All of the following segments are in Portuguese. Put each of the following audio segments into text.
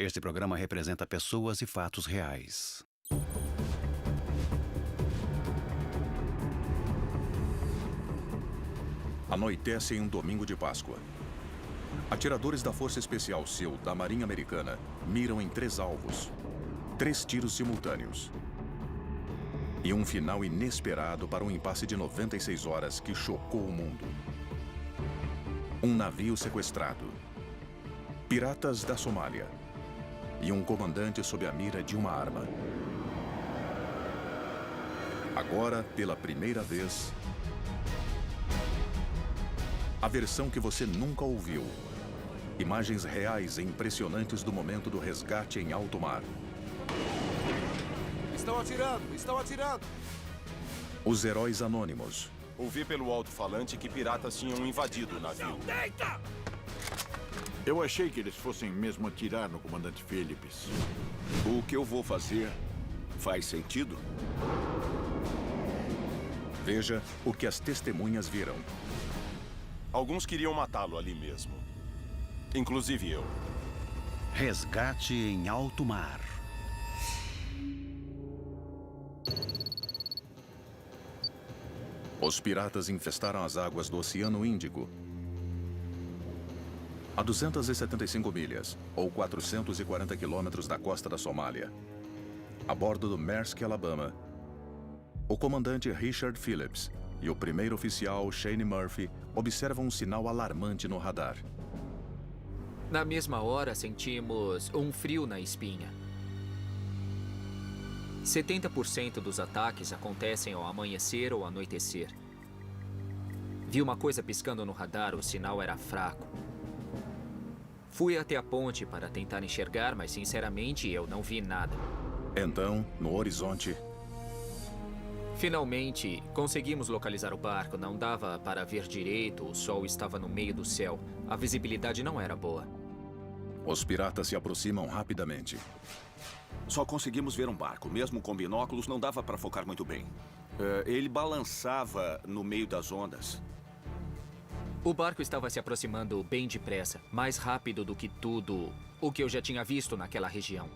Este programa representa pessoas e fatos reais. Anoitece em um domingo de Páscoa. Atiradores da Força Especial SEAL da Marinha Americana miram em 3 alvos. 3 tiros simultâneos. E um final inesperado para um impasse de 96 horas que chocou o mundo. Um navio sequestrado. Piratas da Somália. E um comandante sob a mira de uma arma. Agora, pela primeira vez, a versão que você nunca ouviu. Imagens reais e impressionantes do momento do resgate em alto mar. Estão atirando! Estão atirando! Os heróis anônimos. Ouvi pelo alto-falante que piratas tinham invadido o navio. Deita! Eu achei que eles fossem mesmo atirar no comandante Phillips. O que eu vou fazer faz sentido? Veja o que as testemunhas viram. Alguns queriam matá-lo ali mesmo. Inclusive eu. Resgate em alto mar. Os piratas infestaram as águas do Oceano Índico. A 275 milhas, ou 440 quilômetros da costa da Somália. A bordo do Maersk, Alabama, o comandante Richard Phillips e o primeiro oficial Shane Murphy observam um sinal alarmante no radar. Na mesma hora, sentimos um frio na espinha. 70% dos ataques acontecem ao amanhecer ou anoitecer. Vi uma coisa piscando no radar, o sinal era fraco. Fui até a ponte para tentar enxergar, mas sinceramente eu não vi nada. Então, no horizonte... Finalmente, conseguimos localizar o barco. Não dava para ver direito, o sol estava no meio do céu. A visibilidade não era boa. Os piratas se aproximam rapidamente. Só conseguimos ver um barco. Mesmo com binóculos, não dava para focar muito bem. Ele balançava no meio das ondas. O barco estava se aproximando bem depressa, mais rápido do que tudo o que eu já tinha visto naquela região.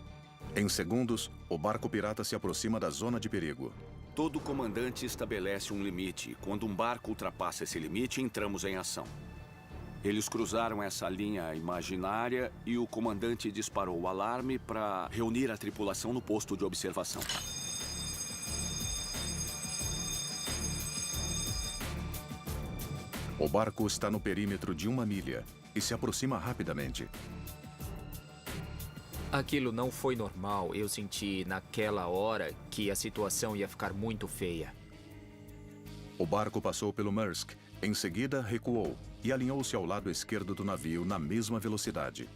Em segundos, o barco pirata se aproxima da zona de perigo. Todo comandante estabelece um limite. Quando um barco ultrapassa esse limite, entramos em ação. Eles cruzaram essa linha imaginária e o comandante disparou o alarme para reunir a tripulação no posto de observação. O barco está no perímetro de 1 milha e se aproxima rapidamente. Aquilo não foi normal. Eu senti naquela hora que a situação ia ficar muito feia. O barco passou pelo Maersk, em seguida recuou e alinhou-se ao lado esquerdo do navio na mesma velocidade.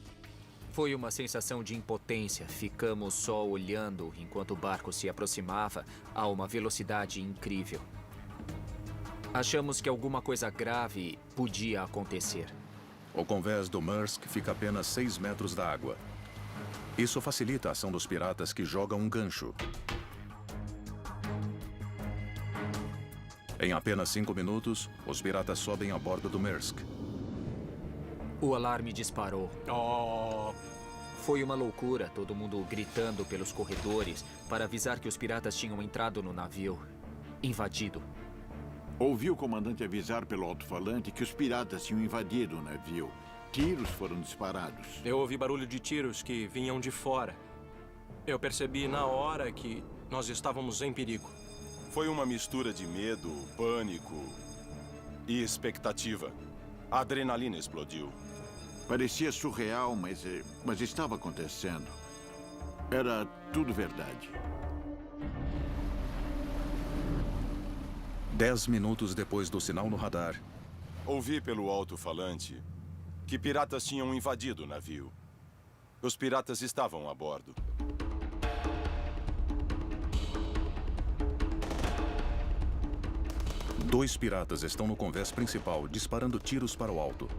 Foi uma sensação de impotência. Ficamos só olhando enquanto o barco se aproximava a uma velocidade incrível. Achamos que alguma coisa grave podia acontecer. O convés do Maersk fica a apenas 6 metros da água. Isso facilita a ação dos piratas que jogam um gancho. Em apenas 5 minutos, os piratas sobem a bordo do Maersk. O alarme disparou. Foi uma loucura, todo mundo gritando pelos corredores para avisar que os piratas tinham entrado no navio, invadido. Ouvi o comandante avisar pelo alto-falante que os piratas tinham invadido o navio. Tiros foram disparados. Eu ouvi barulho de tiros que vinham de fora. Eu percebi na hora que nós estávamos em perigo. Foi uma mistura de medo, pânico e expectativa. A adrenalina explodiu. Parecia surreal, mas estava acontecendo. Era tudo verdade. 10 minutos depois do sinal no radar, Ouvi pelo alto-falante que piratas tinham invadido o navio. Os piratas estavam a bordo. Dois piratas estão no convés principal, disparando tiros para o alto.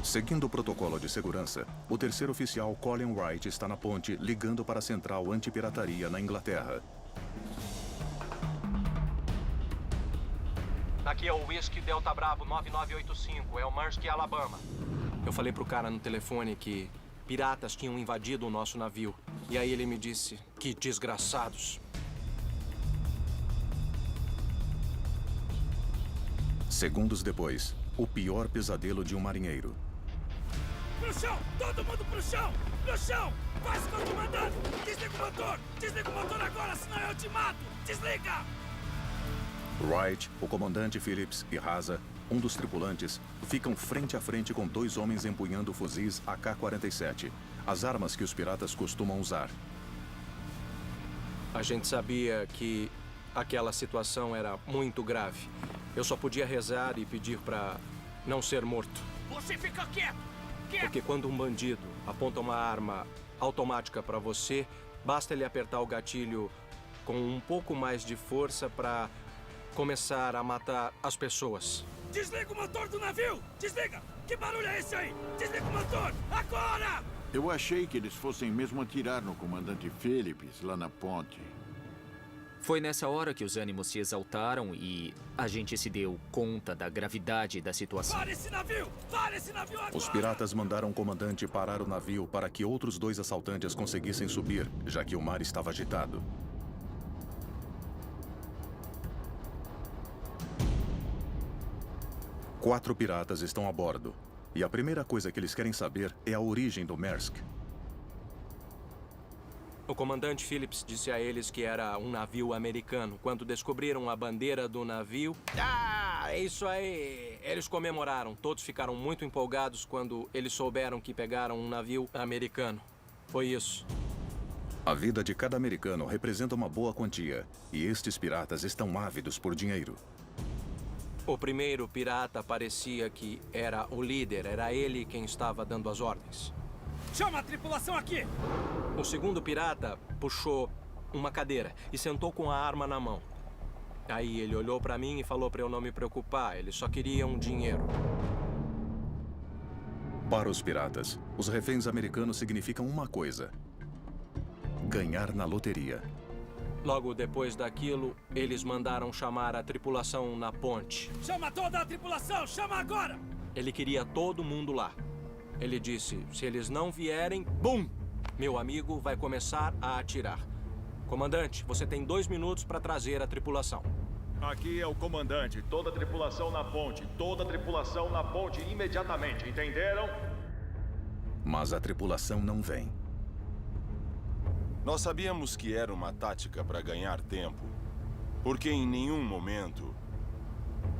Seguindo o protocolo de segurança, o terceiro oficial Colin Wright está na ponte, ligando para a central antipirataria na Inglaterra. Aqui é o Whisky Delta Bravo 9985, é o Maersk, Alabama. Eu falei pro cara no telefone que piratas tinham invadido o nosso navio. E aí ele me disse, que desgraçados. Segundos depois, o pior pesadelo de um marinheiro. Pro chão! Todo mundo pro chão! Pro chão! Faz o que eu tô mandando! Desliga o motor! Desliga o motor agora, senão eu te mato! Desliga! Wright, o comandante Phillips e Haza, um dos tripulantes, ficam frente a frente com dois homens empunhando fuzis AK-47, as armas que os piratas costumam usar. A gente sabia que aquela situação era muito grave. Eu só podia rezar e pedir pra não ser morto. Você fica quieto! Porque quando um bandido aponta uma arma automática pra você, basta ele apertar o gatilho com um pouco mais de força pra começar a matar as pessoas. Desliga o motor do navio! Desliga! Que barulho é esse aí? Desliga o motor! Agora! Eu achei que eles fossem mesmo atirar no comandante Phillips lá na ponte. Foi nessa hora que os ânimos se exaltaram e a gente se deu conta da gravidade da situação. Para esse navio! Para esse navio agora! Os piratas mandaram o comandante parar o navio para que outros dois assaltantes conseguissem subir, já que o mar estava agitado. Quatro piratas estão a bordo. E a primeira coisa que eles querem saber é a origem do Maersk. O comandante Phillips disse a eles que era um navio americano. Quando descobriram a bandeira do navio... é isso aí! Eles comemoraram. Todos ficaram muito empolgados quando eles souberam que pegaram um navio americano. Foi isso. A vida de cada americano representa uma boa quantia. E estes piratas estão ávidos por dinheiro. O primeiro pirata parecia que era o líder. Era ele quem estava dando as ordens. Chama a tripulação aqui! O segundo pirata puxou uma cadeira e sentou com a arma na mão. Aí ele olhou pra mim e falou pra eu não me preocupar. Eles só queriam dinheiro. Para os piratas, os reféns americanos significam uma coisa: ganhar na loteria. Logo depois daquilo, eles mandaram chamar a tripulação na ponte. Chama toda a tripulação! Chama agora! Ele queria todo mundo lá. Ele disse, se eles não vierem, bum! Meu amigo vai começar a atirar. Comandante, você tem 2 minutos para trazer a tripulação. Aqui é o comandante. Toda a tripulação na ponte. Toda a tripulação na ponte imediatamente. Entenderam? Mas a tripulação não vem. Nós sabíamos que era uma tática para ganhar tempo, porque em nenhum momento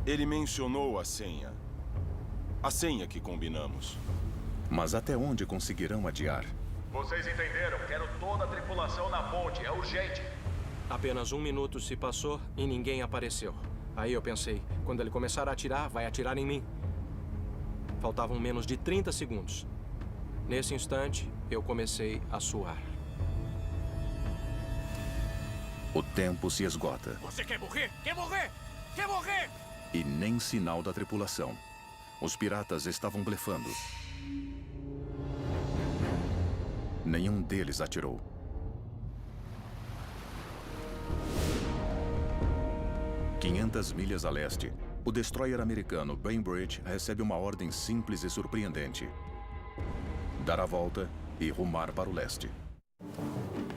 ele mencionou a senha. A senha que combinamos. Mas até onde conseguirão adiar? Vocês entenderam? Quero toda a tripulação na ponte. É urgente. Apenas 1 minuto se passou e ninguém apareceu. Aí eu pensei, quando ele começar a atirar, vai atirar em mim. Faltavam menos de 30 segundos. Nesse instante, eu comecei a suar. O tempo se esgota. Você quer morrer? Quer morrer? Quer morrer? E nem sinal da tripulação. Os piratas estavam blefando. Nenhum deles atirou. ...500 milhas a leste, o destroyer americano Bainbridge recebe uma ordem simples e surpreendente: dar a volta e rumar para o leste.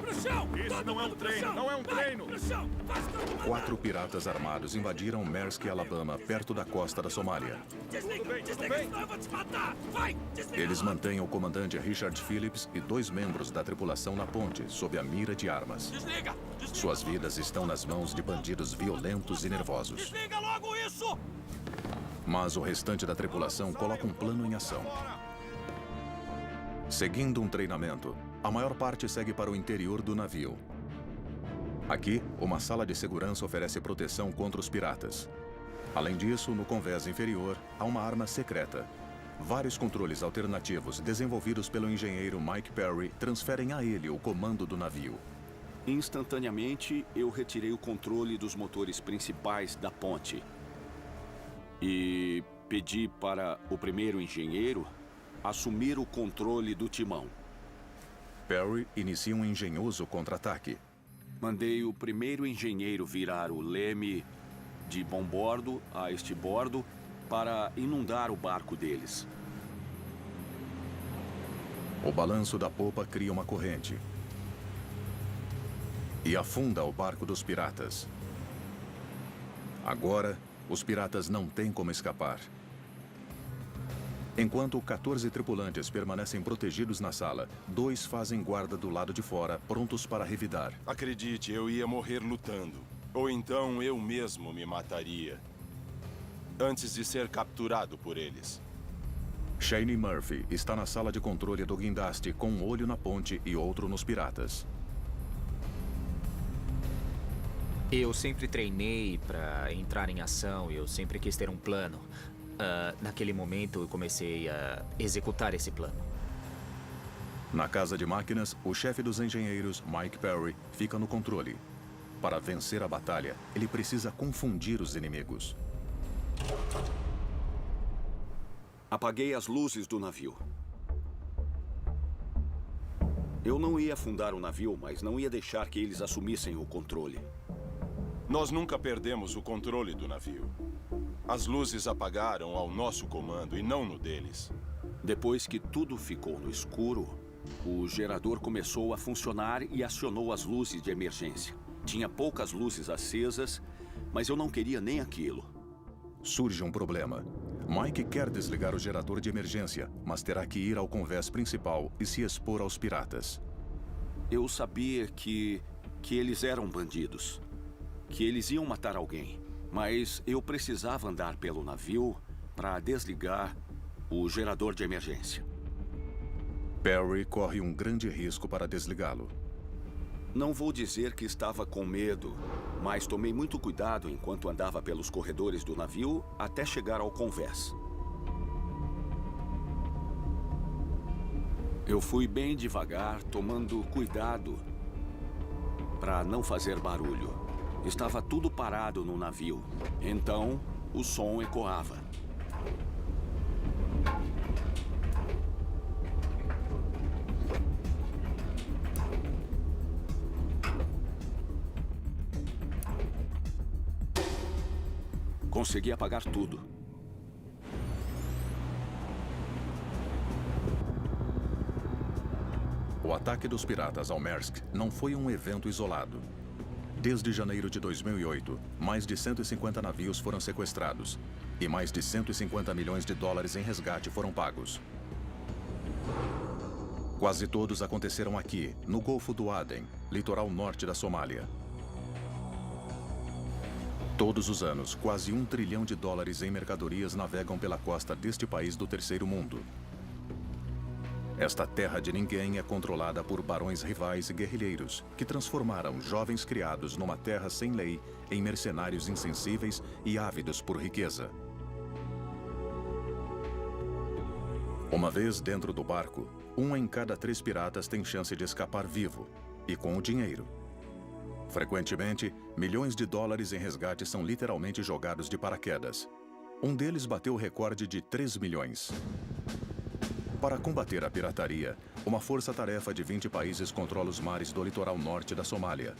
Pro chão! Isso Todo não é um mundo pro treino, chão! não é um Vai, treino. Pro chão! Faz o que eu tô mandando! 4 piratas armados invadiram Maersk, Alabama, perto da costa da Somália. Desliga! Desliga, senão eu vou te matar! Vai! Desliga! Eles mantêm o comandante Richard Phillips e 2 membros da tripulação na ponte, sob a mira de armas. Desliga! Desliga! Suas vidas estão nas mãos de bandidos violentos e nervosos. Desliga logo isso! Mas o restante da tripulação coloca um plano em ação. Seguindo um treinamento, a maior parte segue para o interior do navio. Aqui, uma sala de segurança oferece proteção contra os piratas. Além disso, no convés inferior, há uma arma secreta. Vários controles alternativos desenvolvidos pelo engenheiro Mike Perry transferem a ele o comando do navio. Instantaneamente, eu retirei o controle dos motores principais da ponte. E pedi para o primeiro engenheiro assumir o controle do timão. Perry inicia um engenhoso contra-ataque. Mandei o primeiro engenheiro virar o leme de bombordo a estibordo para inundar o barco deles. O balanço da popa cria uma corrente e afunda o barco dos piratas. Agora, os piratas não têm como escapar. Enquanto 14 tripulantes permanecem protegidos na sala, 2 fazem guarda do lado de fora, prontos para revidar. Acredite, eu ia morrer lutando. Ou então eu mesmo me mataria. Antes de ser capturado por eles. Shane Murphy está na sala de controle do guindaste com um olho na ponte e outro nos piratas. Eu sempre treinei para entrar em ação e eu sempre quis ter um plano. Naquele momento, eu comecei a executar esse plano. Na casa de máquinas, o chefe dos engenheiros, Mike Perry, fica no controle. Para vencer a batalha, ele precisa confundir os inimigos. Apaguei as luzes do navio. Eu não ia afundar o navio, mas não ia deixar que eles assumissem o controle. Nós nunca perdemos o controle do navio. As luzes apagaram ao nosso comando e não no deles. Depois que tudo ficou no escuro, o gerador começou a funcionar e acionou as luzes de emergência. Tinha poucas luzes acesas, mas eu não queria nem aquilo. Surge um problema. Mike quer desligar o gerador de emergência, mas terá que ir ao convés principal e se expor aos piratas. Eu sabia que eles eram bandidos, que eles iam matar alguém. Mas eu precisava andar pelo navio para desligar o gerador de emergência. Perry corre um grande risco para desligá-lo. Não vou dizer que estava com medo, mas tomei muito cuidado enquanto andava pelos corredores do navio até chegar ao convés. Eu fui bem devagar, tomando cuidado para não fazer barulho. Estava tudo parado no navio. Então, o som ecoava. Consegui apagar tudo. O ataque dos piratas ao Maersk não foi um evento isolado. Desde janeiro de 2008, mais de 150 navios foram sequestrados e mais de 150 milhões de dólares em resgate foram pagos. Quase todos aconteceram aqui, no Golfo do Aden, litoral norte da Somália. Todos os anos, quase $1 trilhão em mercadorias navegam pela costa deste país do terceiro mundo. Esta terra de ninguém é controlada por barões rivais e guerrilheiros, que transformaram jovens criados numa terra sem lei em mercenários insensíveis e ávidos por riqueza. Uma vez dentro do barco, 1 em cada 3 piratas tem chance de escapar vivo, e com o dinheiro. Frequentemente, milhões de dólares em resgate são literalmente jogados de paraquedas. Um deles bateu o recorde de 3 milhões. Para combater a pirataria, uma força-tarefa de 20 países controla os mares do litoral norte da Somália.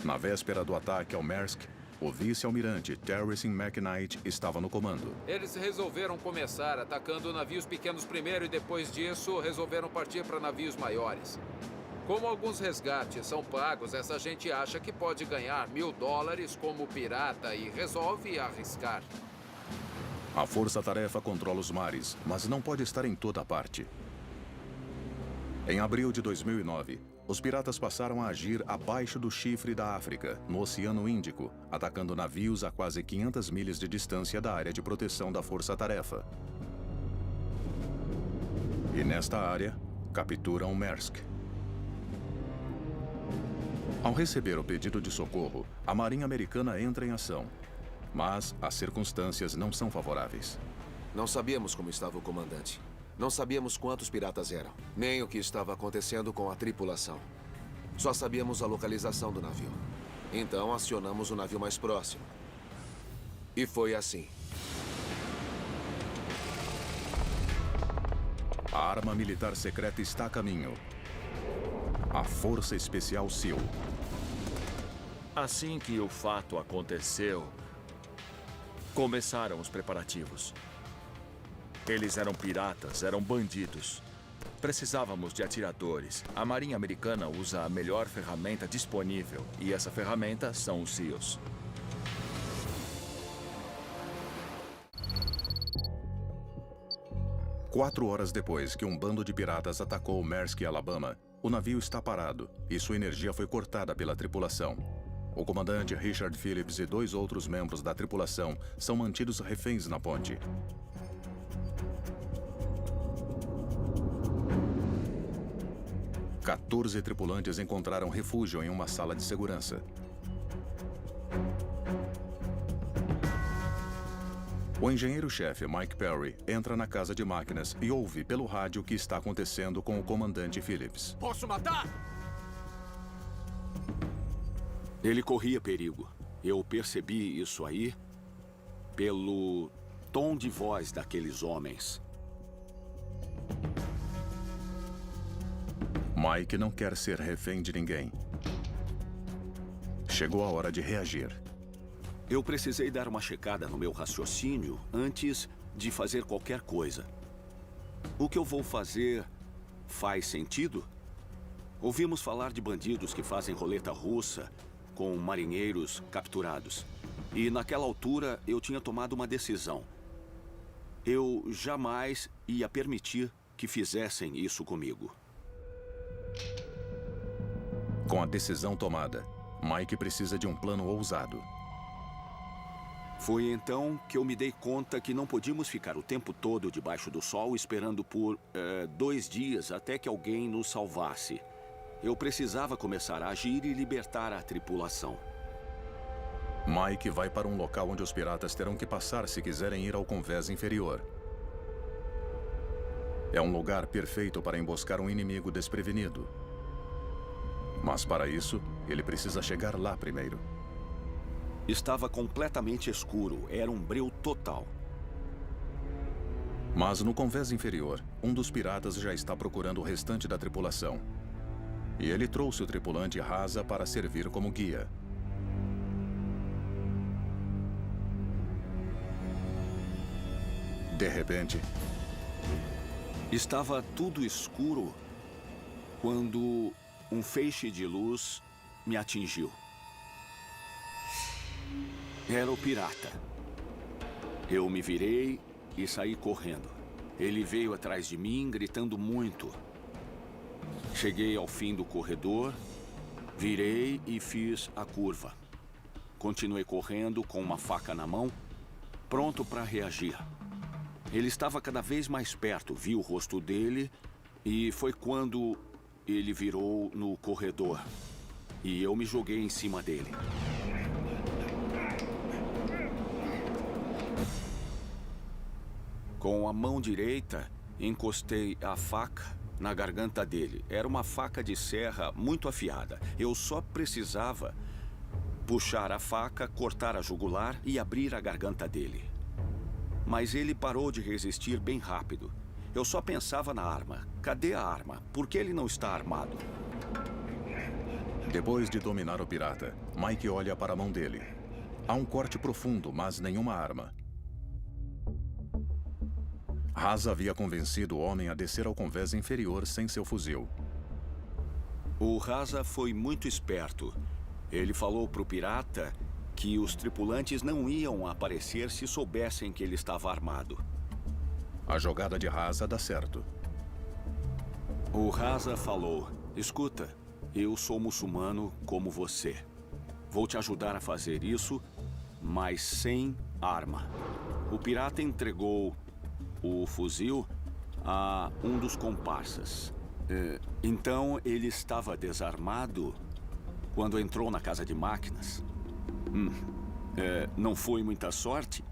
Na véspera do ataque ao Maersk, o vice-almirante Terence McKnight estava no comando. Eles resolveram começar atacando navios pequenos primeiro e depois disso resolveram partir para navios maiores. Como alguns resgates são pagos, essa gente acha que pode ganhar $1.000 como pirata e resolve arriscar. A força-tarefa controla os mares, mas não pode estar em toda parte. Em abril de 2009, os piratas passaram a agir abaixo do chifre da África, no Oceano Índico, atacando navios a quase 500 milhas de distância da área de proteção da força-tarefa. E nesta área, capturam Maersk. Ao receber o pedido de socorro, a Marinha Americana entra em ação. Mas as circunstâncias não são favoráveis. Não sabíamos como estava o comandante. Não sabíamos quantos piratas eram, nem o que estava acontecendo com a tripulação. Só sabíamos a localização do navio. Então acionamos o navio mais próximo. E foi assim. A arma militar secreta está a caminho. A Força Especial SEAL. Assim que o fato aconteceu, começaram os preparativos. Eles eram piratas, eram bandidos. Precisávamos de atiradores. A Marinha Americana usa a melhor ferramenta disponível. E essa ferramenta são os SEALs. Quatro horas depois que um bando de piratas atacou Maersk, Alabama, o navio está parado e sua energia foi cortada pela tripulação. O comandante Richard Phillips e 2 outros membros da tripulação são mantidos reféns na ponte. – 14 tripulantes encontraram refúgio em uma sala de segurança. O engenheiro-chefe Mike Perry entra na casa de máquinas e ouve pelo rádio o que está acontecendo com o comandante Phillips. Posso matar? Ele corria perigo. Eu percebi isso aí pelo tom de voz daqueles homens. Mike não quer ser refém de ninguém. Chegou a hora de reagir. Eu precisei dar uma checada no meu raciocínio antes de fazer qualquer coisa. O que eu vou fazer faz sentido? Ouvimos falar de bandidos que fazem roleta russa com marinheiros capturados. E naquela altura eu tinha tomado uma decisão. Eu jamais ia permitir que fizessem isso comigo. Com a decisão tomada, Mike precisa de um plano ousado. Foi então que eu me dei conta que não podíamos ficar o tempo todo debaixo do sol esperando por 2 dias até que alguém nos salvasse. Eu precisava começar a agir e libertar a tripulação. Mike vai para um local onde os piratas terão que passar se quiserem ir ao convés inferior. É um lugar perfeito para emboscar um inimigo desprevenido. Mas para isso, ele precisa chegar lá primeiro. Estava completamente escuro, era um breu total. Mas no convés inferior, um dos piratas já está procurando o restante da tripulação. E ele trouxe o tripulante Rasa para servir como guia. De repente, estava tudo escuro quando um feixe de luz me atingiu. Era o pirata. Eu me virei e saí correndo. Ele veio atrás de mim, gritando muito. Cheguei ao fim do corredor, virei e fiz a curva. Continuei correndo com uma faca na mão, pronto para reagir. Ele estava cada vez mais perto, vi o rosto dele e foi quando ele virou no corredor. E eu me joguei em cima dele. Com a mão direita, encostei a faca na garganta dele. Era uma faca de serra muito afiada. Eu só precisava puxar a faca, cortar a jugular e abrir a garganta dele. Mas ele parou de resistir bem rápido. Eu só pensava na arma. Cadê a arma? Por que ele não está armado? Depois de dominar o pirata, Mike olha para a mão dele. Há um corte profundo, mas nenhuma arma. Rasa havia convencido o homem a descer ao convés inferior sem seu fuzil. O Rasa foi muito esperto. Ele falou para o pirata que os tripulantes não iam aparecer se soubessem que ele estava armado. A jogada de Rasa dá certo. O Rasa falou: escuta, eu sou muçulmano como você. Vou te ajudar a fazer isso, mas sem arma. O pirata entregou o fuzil a um dos comparsas. Então ele estava desarmado quando entrou na casa de máquinas. Não foi muita sorte?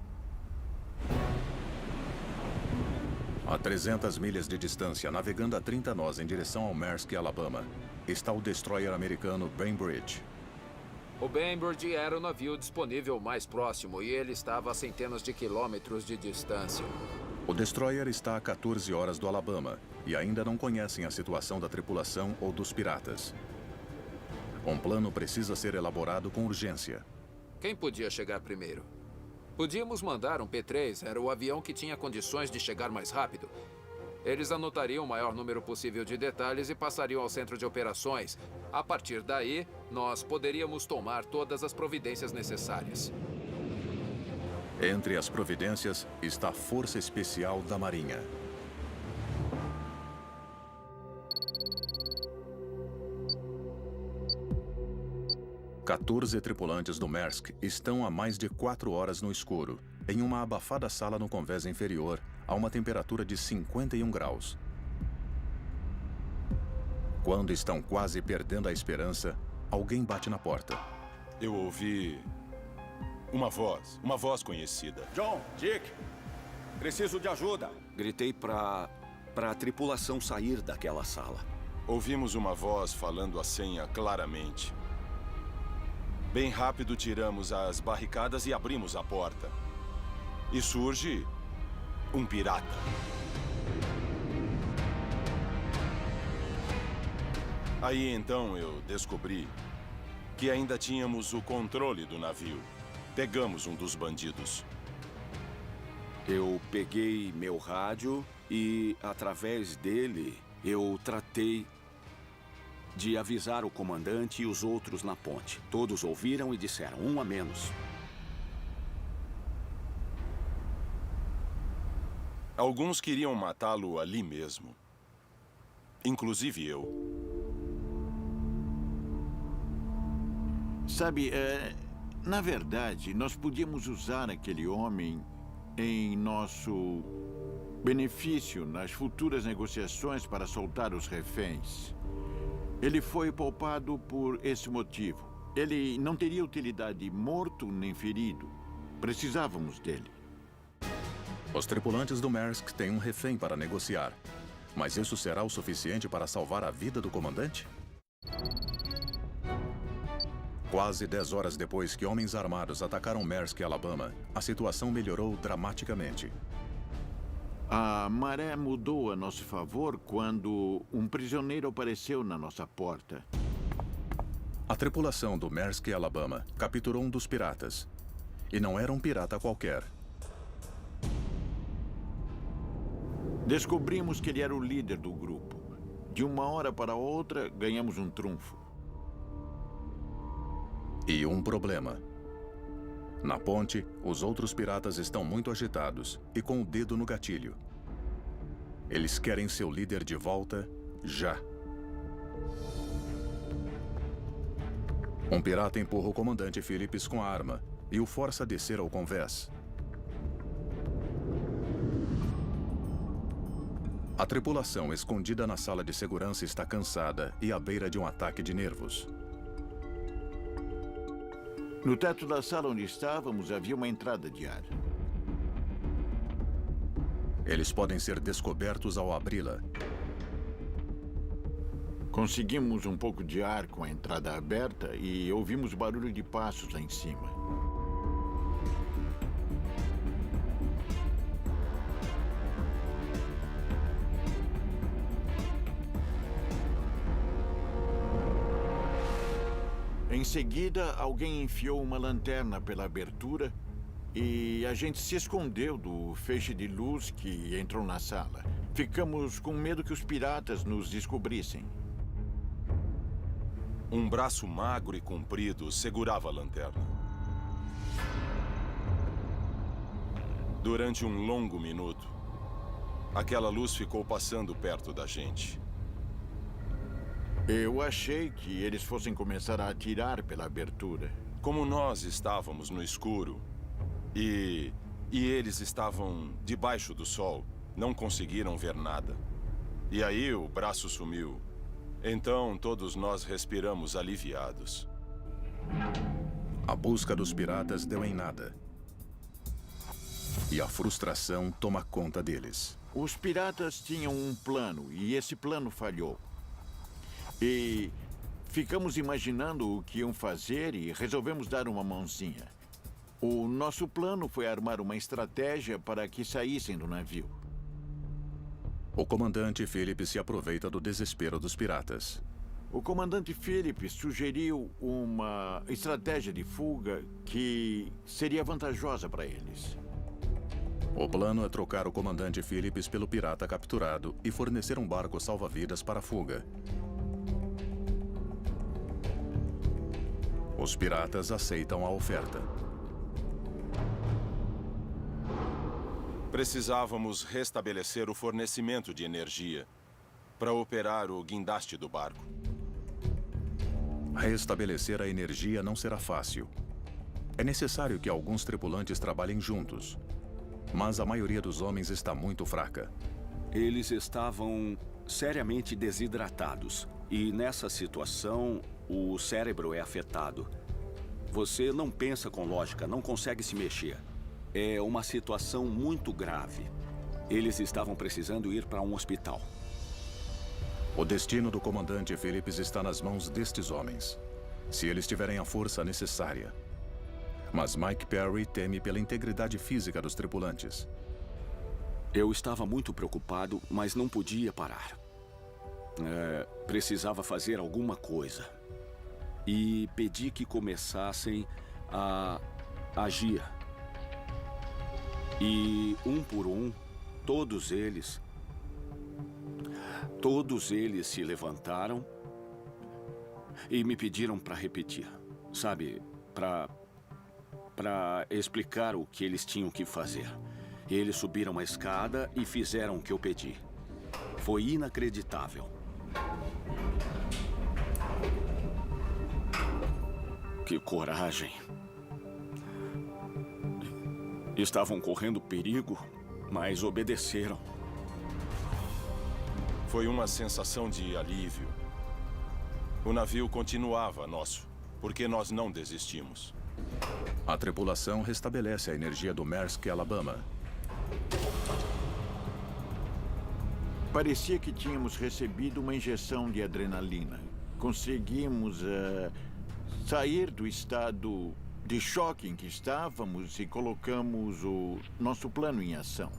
A 300 milhas de distância, navegando a 30 nós em direção ao Maersk, Alabama, está o destroyer americano Bainbridge. O Bainbridge era o navio disponível mais próximo e ele estava a centenas de quilômetros de distância. O destroyer está a 14 horas do Alabama e ainda não conhecem a situação da tripulação ou dos piratas. Um plano precisa ser elaborado com urgência. Quem podia chegar primeiro? Podíamos mandar um P-3, era o avião que tinha condições de chegar mais rápido. Eles anotariam o maior número possível de detalhes e passariam ao centro de operações. A partir daí, nós poderíamos tomar todas as providências necessárias. Entre as providências está a Força Especial da Marinha. Quatorze tripulantes do Maersk estão há mais de 4 horas no escuro, em uma abafada sala no convés inferior, a uma temperatura de 51 graus. Quando estão quase perdendo a esperança, alguém bate na porta. Eu ouvi uma voz conhecida. John, Dick, preciso de ajuda. Gritei para a tripulação sair daquela sala. Ouvimos uma voz falando a senha claramente. Bem rápido tiramos as barricadas e abrimos a porta. E surge um pirata. Aí então eu descobri que ainda tínhamos o controle do navio. Pegamos um dos bandidos. Eu peguei meu rádio e, através dele, eu tratei de avisar o comandante e os outros na ponte. Todos ouviram e disseram, um a menos. Alguns queriam matá-lo ali mesmo. Inclusive eu. Sabe, na verdade, nós podíamos usar aquele homem em nosso benefício nas futuras negociações para soltar os reféns. Ele foi poupado por esse motivo. Ele não teria utilidade morto nem ferido. Precisávamos dele. Os tripulantes do Maersk têm um refém para negociar. Mas isso será o suficiente para salvar a vida do comandante? Quase 10 horas depois que homens armados atacaram Maersk, Alabama, a situação melhorou dramaticamente. A maré mudou a nosso favor quando um prisioneiro apareceu na nossa porta. A tripulação do Maersk, Alabama, capturou um dos piratas. E não era um pirata qualquer. Descobrimos que ele era o líder do grupo. De uma hora para outra, ganhamos um trunfo. E um problema. Na ponte, os outros piratas estão muito agitados e com o dedo no gatilho. Eles querem seu líder de volta já. Um pirata empurra o comandante Phillips com a arma e o força a descer ao convés. A tripulação escondida na sala de segurança está cansada e à beira de um ataque de nervos. No teto da sala onde estávamos havia uma entrada de ar. Eles podem ser descobertos ao abri-la. Conseguimos um pouco de ar com a entrada aberta e ouvimos barulho de passos lá em cima. Em seguida, alguém enfiou uma lanterna pela abertura e a gente se escondeu do feixe de luz que entrou na sala. Ficamos com medo que os piratas nos descobrissem. Um braço magro e comprido segurava a lanterna. Durante um longo minuto, aquela luz ficou passando perto da gente. Eu achei que eles fossem começar a atirar pela abertura. Como nós estávamos no escuro e eles estavam debaixo do sol, não conseguiram ver nada. E aí o braço sumiu. Então todos nós respiramos aliviados. A busca dos piratas deu em nada. E a frustração toma conta deles. Os piratas tinham um plano e esse plano falhou. E ficamos imaginando o que iam fazer e resolvemos dar uma mãozinha. O nosso plano foi armar uma estratégia para que saíssem do navio. O comandante Phillips se aproveita do desespero dos piratas. O comandante Phillips sugeriu uma estratégia de fuga que seria vantajosa para eles. O plano é trocar o comandante Phillips pelo pirata capturado e fornecer um barco salva-vidas para a fuga. Os piratas aceitam a oferta. Precisávamos restabelecer o fornecimento de energia para operar o guindaste do barco. Restabelecer a energia não será fácil. É necessário que alguns tripulantes trabalhem juntos. Mas a maioria dos homens está muito fraca. Eles estavam seriamente desidratados. E nessa situação, o cérebro é afetado. Você não pensa com lógica, não consegue se mexer. É uma situação muito grave. Eles estavam precisando ir para um hospital. O destino do comandante Phillips está nas mãos destes homens, se eles tiverem a força necessária. Mas Mike Perry teme pela integridade física dos tripulantes. Eu estava muito preocupado, mas não podia parar. Precisava fazer alguma coisa. E pedi que começassem a agir. E um por um, todos eles se levantaram e me pediram para repetir, sabe, para explicar o que eles tinham que fazer. Eles subiram a escada e fizeram o que eu pedi. Foi inacreditável. Que coragem. Estavam correndo perigo, mas obedeceram. Foi uma sensação de alívio. O navio continuava nosso, porque nós não desistimos. A tripulação restabelece a energia do Maersk Alabama. Parecia que tínhamos recebido uma injeção de adrenalina. Conseguimos sair do estado de choque em que estávamos e colocamos o nosso plano em ação.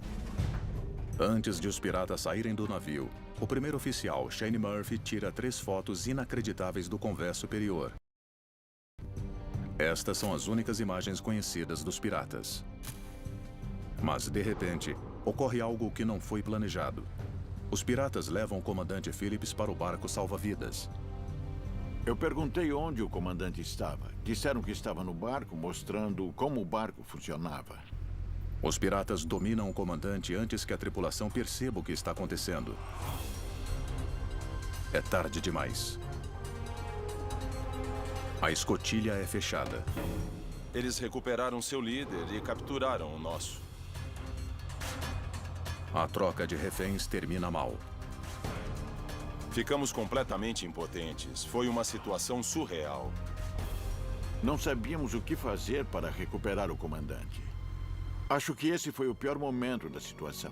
Antes de os piratas saírem do navio, o primeiro oficial, Shane Murphy, tira 3 fotos inacreditáveis do convés superior. Estas são as únicas imagens conhecidas dos piratas. Mas, de repente, ocorre algo que não foi planejado. Os piratas levam o comandante Phillips para o barco salva-vidas. Eu perguntei onde o comandante estava. Disseram que estava no barco, mostrando como o barco funcionava. Os piratas dominam o comandante antes que a tripulação perceba o que está acontecendo. É tarde demais. A escotilha é fechada. Eles recuperaram seu líder e capturaram o nosso. A troca de reféns termina mal. Ficamos completamente impotentes. Foi uma situação surreal. Não sabíamos o que fazer para recuperar o comandante. Acho que esse foi o pior momento da situação.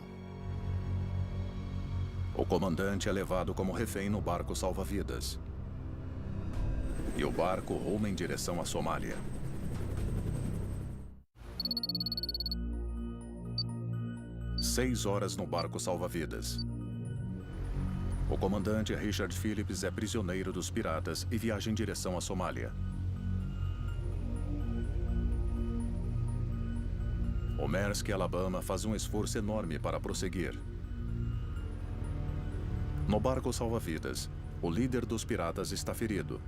O comandante é levado como refém no barco salva-vidas. E o barco ruma em direção à Somália. Seis horas no barco salva-vidas. O comandante Richard Phillips é prisioneiro dos piratas e viaja em direção à Somália. O Maersk Alabama faz um esforço enorme para prosseguir. No barco salva-vidas, o líder dos piratas está ferido.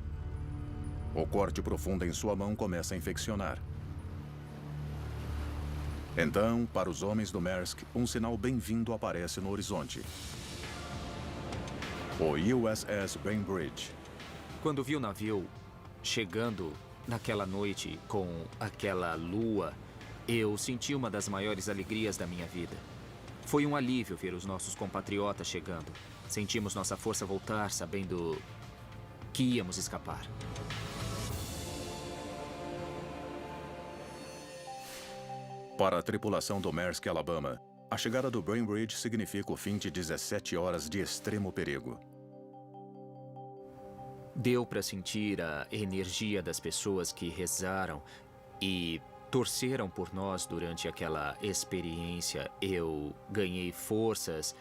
O corte profundo em sua mão começa a infeccionar. Então, para os homens do Maersk, um sinal bem-vindo aparece no horizonte. O USS Bainbridge. Quando vi o navio chegando naquela noite com aquela lua, eu senti uma das maiores alegrias da minha vida. Foi um alívio ver os nossos compatriotas chegando. Sentimos nossa força voltar, sabendo que íamos escapar. Para a tripulação do Maersk Alabama, a chegada do Bainbridge significa o fim de 17 horas de extremo perigo. Deu para sentir a energia das pessoas que rezaram e torceram por nós durante aquela experiência. Eu ganhei forças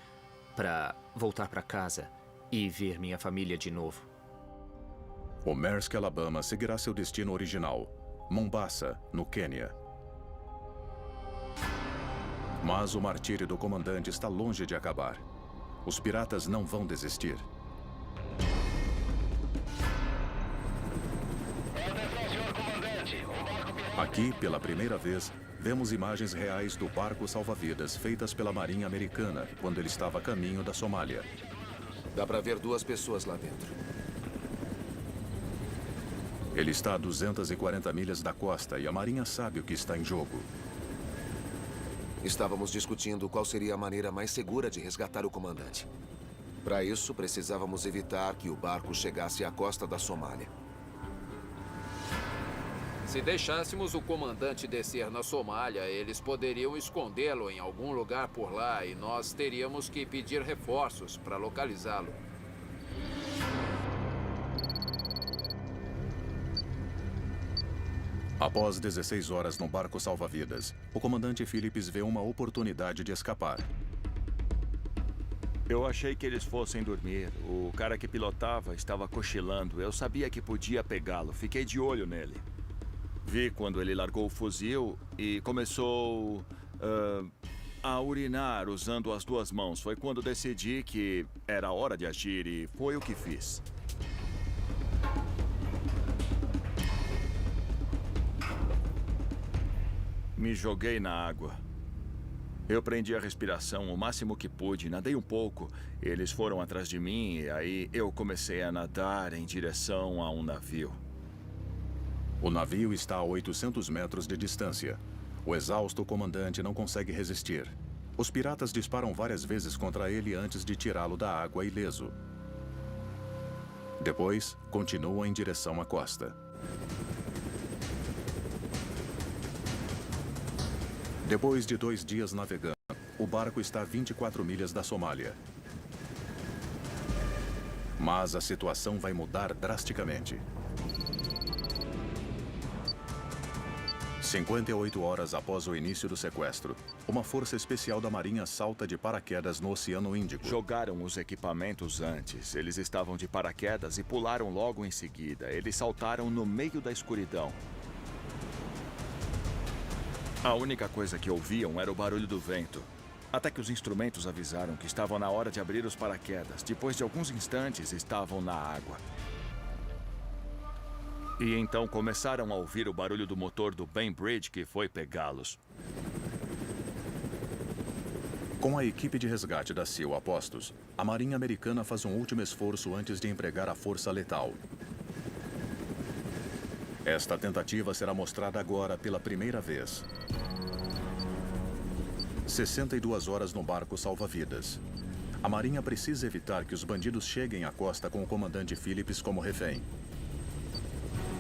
para voltar para casa e ver minha família de novo. O Maersk Alabama seguirá seu destino original, Mombasa, no Quênia. Mas o martírio do comandante está longe de acabar. Os piratas não vão desistir. Aqui, pela primeira vez, vemos imagens reais do barco salva-vidas feitas pela Marinha Americana quando ele estava a caminho da Somália. Dá para ver 2 pessoas lá dentro. Ele está a 240 milhas da costa e a Marinha sabe o que está em jogo. Estávamos discutindo qual seria a maneira mais segura de resgatar o comandante. Para isso, precisávamos evitar que o barco chegasse à costa da Somália. Se deixássemos o comandante descer na Somália, eles poderiam escondê-lo em algum lugar por lá e nós teríamos que pedir reforços para localizá-lo. Após 16 horas no barco salva-vidas, o comandante Phillips vê uma oportunidade de escapar. Eu achei que eles fossem dormir. O cara que pilotava estava cochilando. Eu sabia que podia pegá-lo. Fiquei de olho nele. Vi quando ele largou o fuzil e começou a urinar usando as 2 mãos. Foi quando decidi que era hora de agir e foi o que fiz. Me joguei na água. Eu prendi a respiração o máximo que pude, nadei um pouco. Eles foram atrás de mim e aí eu comecei a nadar em direção a um navio. O navio está a 800 metros de distância. O exausto comandante não consegue resistir. Os piratas disparam várias vezes contra ele antes de tirá-lo da água ileso. Depois, continuam em direção à costa. Depois de 2 dias navegando, o barco está a 24 milhas da Somália. Mas a situação vai mudar drasticamente. 58 horas após o início do sequestro, uma força especial da Marinha salta de paraquedas no Oceano Índico. Jogaram os equipamentos antes. Eles estavam de paraquedas e pularam logo em seguida. Eles saltaram no meio da escuridão. A única coisa que ouviam era o barulho do vento. Até que os instrumentos avisaram que estavam na hora de abrir os paraquedas. Depois de alguns instantes, estavam na água. E então começaram a ouvir o barulho do motor do Bainbridge que foi pegá-los. Com a equipe de resgate da SEAL a postos, a Marinha Americana faz um último esforço antes de empregar a força letal. Esta tentativa será mostrada agora pela primeira vez. 62 horas no barco salva-vidas. A Marinha precisa evitar que os bandidos cheguem à costa com o comandante Phillips como refém.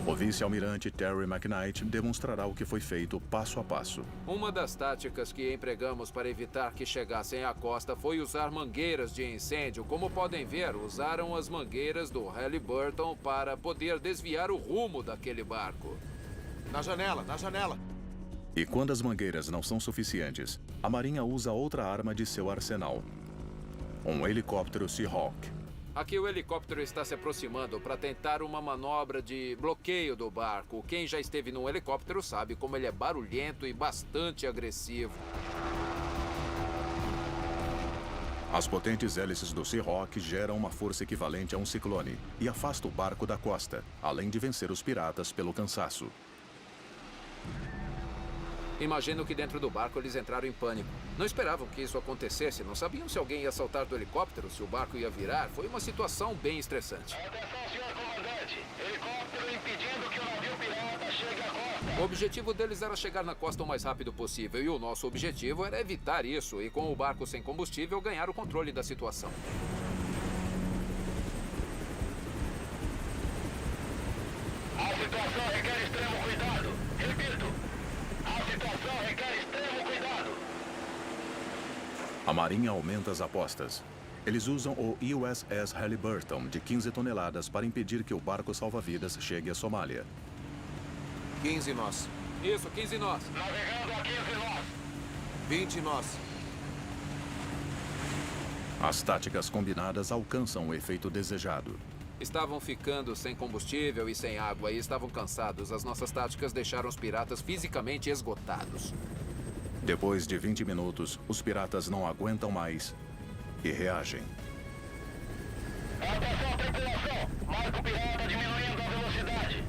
O vice-almirante Terry McKnight demonstrará o que foi feito passo a passo. Uma das táticas que empregamos para evitar que chegassem à costa foi usar mangueiras de incêndio. Como podem ver, usaram as mangueiras do Halliburton para poder desviar o rumo daquele barco. Na janela, na janela! E quando as mangueiras não são suficientes, a Marinha usa outra arma de seu arsenal. Um helicóptero Seahawk. Aqui o helicóptero está se aproximando para tentar uma manobra de bloqueio do barco. Quem já esteve num helicóptero sabe como ele é barulhento e bastante agressivo. As potentes hélices do Seahawk geram uma força equivalente a um ciclone e afasta o barco da costa, além de vencer os piratas pelo cansaço. Imagino que dentro do barco eles entraram em pânico. Não esperavam que isso acontecesse, não sabiam se alguém ia saltar do helicóptero, se o barco ia virar. Foi uma situação bem estressante. Atenção, senhor comandante. Helicóptero impedindo que o navio pirata chegue à costa. O objetivo deles era chegar na costa o mais rápido possível e o nosso objetivo era evitar isso e, com o barco sem combustível, ganhar o controle da situação. A situação requer extremo cuidado. Repito, a situação requer extremo cuidado. A Marinha aumenta as apostas. Eles usam o USS Halliburton de 15 toneladas para impedir que o barco salva-vidas chegue à Somália. 15 nós. Isso, 15 nós. Navegando a 15 nós. 20 nós. As táticas combinadas alcançam o efeito desejado. Estavam ficando sem combustível e sem água e estavam cansados. As nossas táticas deixaram os piratas fisicamente esgotados. Depois de 20 minutos, os piratas não aguentam mais e reagem. Atenção, tripulação! Barco pirata diminuindo a velocidade.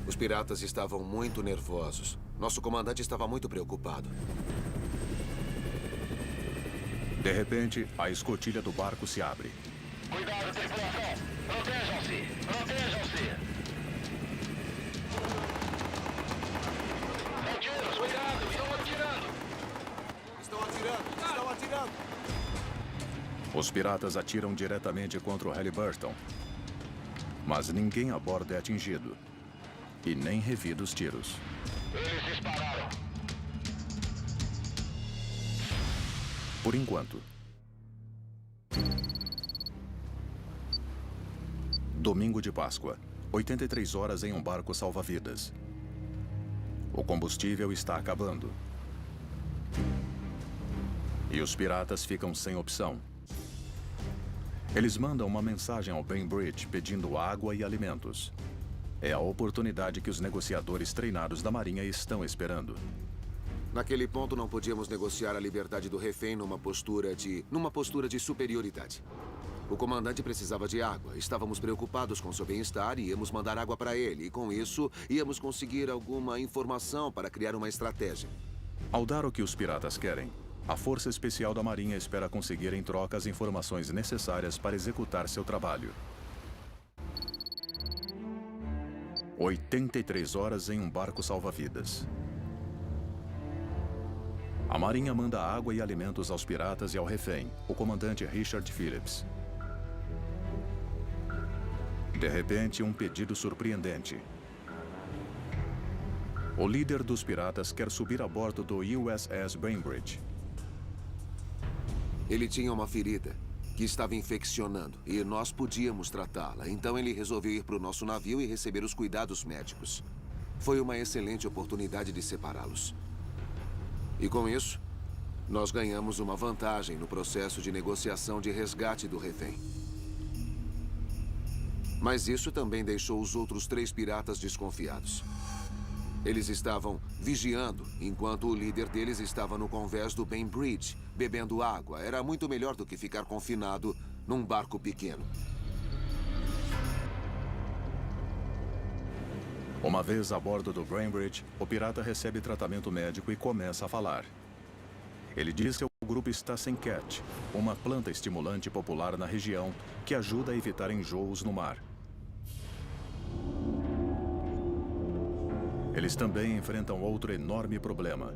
Os piratas estavam muito nervosos. Nosso comandante estava muito preocupado. De repente, a escotilha do barco se abre. Cuidado, tripulação! Protejam-se! Protejam-se! Tiros, cuidado! Estão atirando! Estão atirando! Estão atirando! Os piratas atiram diretamente contra o Halliburton. Mas ninguém a bordo é atingido. E nem revida os tiros. Eles dispararam! Por enquanto. Domingo de Páscoa. 83 horas em um barco salva-vidas. O combustível está acabando. E os piratas ficam sem opção. Eles mandam uma mensagem ao Bainbridge pedindo água e alimentos. É a oportunidade que os negociadores treinados da Marinha estão esperando. Naquele ponto, não podíamos negociar a liberdade do refém numa postura de superioridade. O comandante precisava de água. Estávamos preocupados com seu bem-estar e íamos mandar água para ele. E com isso, íamos conseguir alguma informação para criar uma estratégia. Ao dar o que os piratas querem, a Força Especial da Marinha espera conseguir em troca as informações necessárias para executar seu trabalho. 83 horas em um barco salva-vidas. A Marinha manda água e alimentos aos piratas e ao refém, o comandante Richard Phillips. De repente, um pedido surpreendente. O líder dos piratas quer subir a bordo do USS Bainbridge. Ele tinha uma ferida que estava infeccionando e nós podíamos tratá-la. Então ele resolveu ir para o nosso navio e receber os cuidados médicos. Foi uma excelente oportunidade de separá-los. E com isso, nós ganhamos uma vantagem no processo de negociação de resgate do refém. Mas isso também deixou os outros 3 piratas desconfiados. Eles estavam vigiando, enquanto o líder deles estava no convés do Bainbridge, bebendo água. Era muito melhor do que ficar confinado num barco pequeno. Uma vez a bordo do Bainbridge, o pirata recebe tratamento médico e começa a falar. Ele diz que o grupo está sem cat, uma planta estimulante popular na região que ajuda a evitar enjoos no mar. Eles também enfrentam outro enorme problema.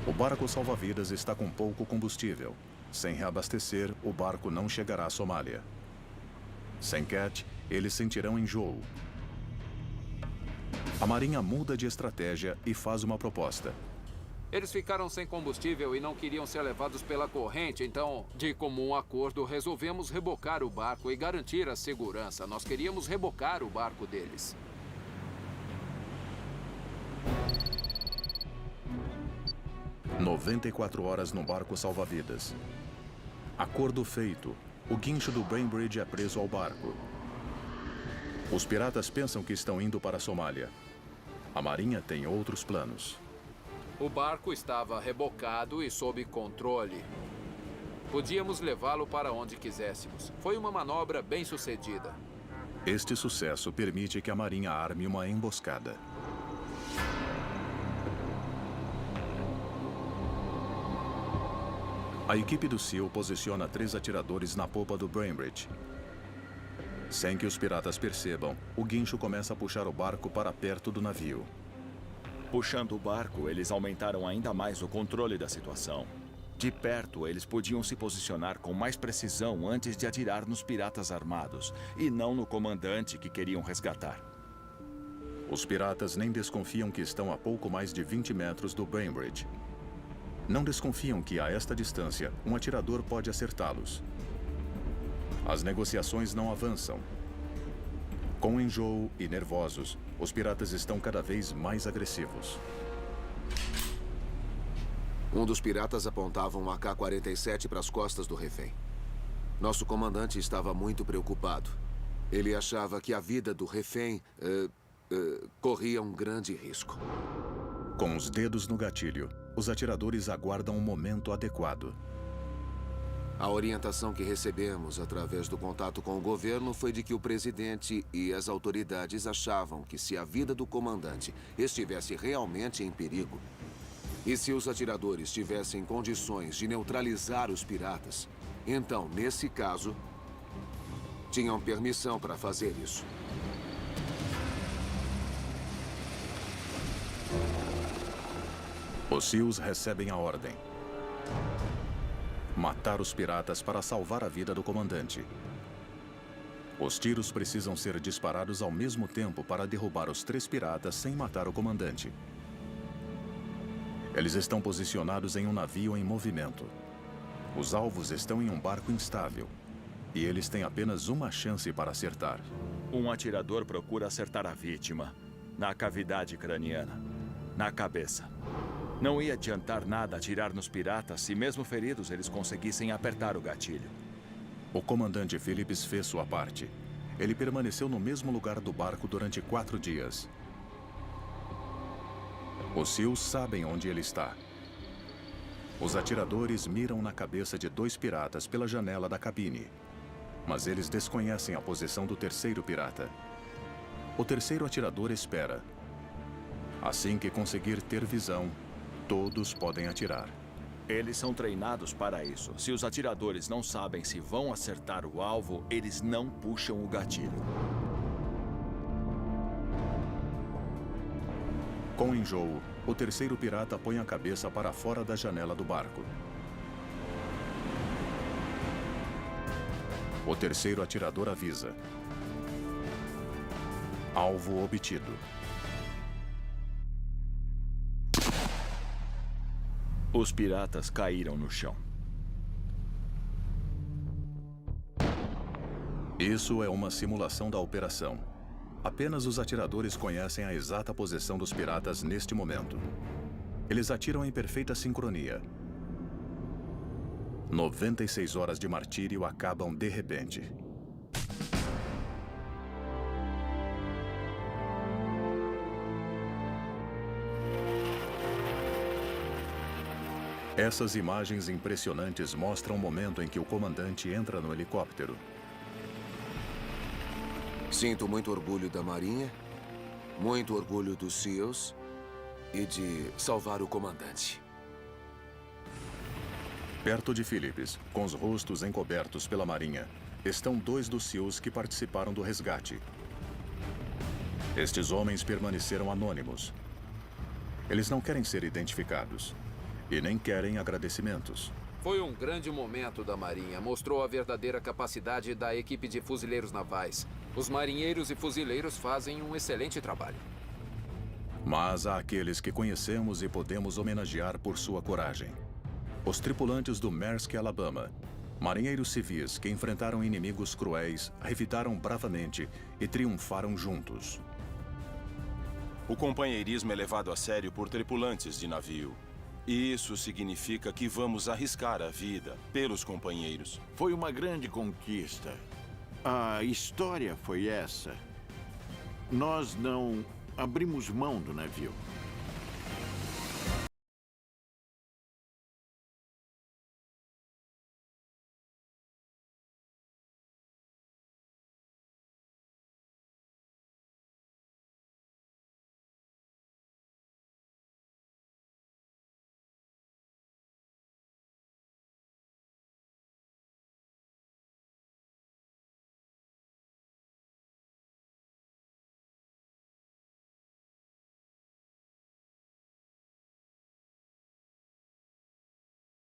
O barco salva-vidas está com pouco combustível. Sem reabastecer, o barco não chegará à Somália. Sem cat, eles sentirão enjoo. A Marinha muda de estratégia e faz uma proposta. Eles ficaram sem combustível e não queriam ser levados pela corrente, então, de comum acordo, resolvemos rebocar o barco e garantir a segurança. Nós queríamos rebocar o barco deles. – 94 horas no barco salva-vidas. Acordo feito. O guincho do Bainbridge é preso ao barco. Os piratas pensam que estão indo para a Somália. A Marinha tem outros planos. O barco estava rebocado e sob controle. Podíamos levá-lo para onde quiséssemos. Foi uma manobra bem sucedida. Este sucesso permite que a Marinha arme uma emboscada. A equipe do SEAL posiciona 3 atiradores na popa do Bainbridge. Sem que os piratas percebam, o guincho começa a puxar o barco para perto do navio. Puxando o barco, eles aumentaram ainda mais o controle da situação. De perto, eles podiam se posicionar com mais precisão antes de atirar nos piratas armados, e não no comandante que queriam resgatar. Os piratas nem desconfiam que estão a pouco mais de 20 metros do Bainbridge. Não desconfiam que, a esta distância, um atirador pode acertá-los. As negociações não avançam. Com enjoo e nervosos, os piratas estão cada vez mais agressivos. Um dos piratas apontava um AK-47 para as costas do refém. Nosso comandante estava muito preocupado. Ele achava que a vida do refém corria um grande risco. Com os dedos no gatilho, os atiradores aguardam o momento adequado. A orientação que recebemos através do contato com o governo foi de que o presidente e as autoridades achavam que se a vida do comandante estivesse realmente em perigo, e se os atiradores tivessem condições de neutralizar os piratas, então, nesse caso, tinham permissão para fazer isso. Os SEALs recebem a ordem: matar os piratas para salvar a vida do comandante. Os tiros precisam ser disparados ao mesmo tempo para derrubar os 3 piratas sem matar o comandante. Eles estão posicionados em um navio em movimento. Os alvos estão em um barco instável. E eles têm apenas uma chance para acertar. Um atirador procura acertar a vítima na cavidade craniana, na cabeça. Não ia adiantar nada atirar nos piratas se, mesmo feridos, eles conseguissem apertar o gatilho. O comandante Phillips fez sua parte. Ele permaneceu no mesmo lugar do barco durante 4 dias. Os SEALs sabem onde ele está. Os atiradores miram na cabeça de 2 piratas pela janela da cabine. Mas eles desconhecem a posição do 3º pirata. O 3º atirador espera. Assim que conseguir ter visão, todos podem atirar. Eles são treinados para isso. Se os atiradores não sabem se vão acertar o alvo, eles não puxam o gatilho. Com enjoo, o 3º pirata põe a cabeça para fora da janela do barco. O 3º atirador avisa. Alvo obtido. Os piratas caíram no chão. Isso é uma simulação da operação. Apenas os atiradores conhecem a exata posição dos piratas neste momento. Eles atiram em perfeita sincronia. 96 horas de martírio acabam de repente. Essas imagens impressionantes mostram o momento em que o comandante entra no helicóptero. Sinto muito orgulho da Marinha, muito orgulho dos SEALs e de salvar o comandante. Perto de Phillips, com os rostos encobertos pela Marinha, estão 2 dos SEALs que participaram do resgate. Estes homens permaneceram anônimos. Eles não querem ser identificados e nem querem agradecimentos. Foi um grande momento da Marinha. Mostrou a verdadeira capacidade da equipe de fuzileiros navais. Os marinheiros e fuzileiros fazem um excelente trabalho. Mas há aqueles que conhecemos e podemos homenagear por sua coragem. Os tripulantes do Maersk, Alabama, marinheiros civis que enfrentaram inimigos cruéis, revidaram bravamente e triunfaram juntos. O companheirismo é levado a sério por tripulantes de navio. E isso significa que vamos arriscar a vida pelos companheiros. Foi uma grande conquista. A história foi essa. Nós não abrimos mão do navio.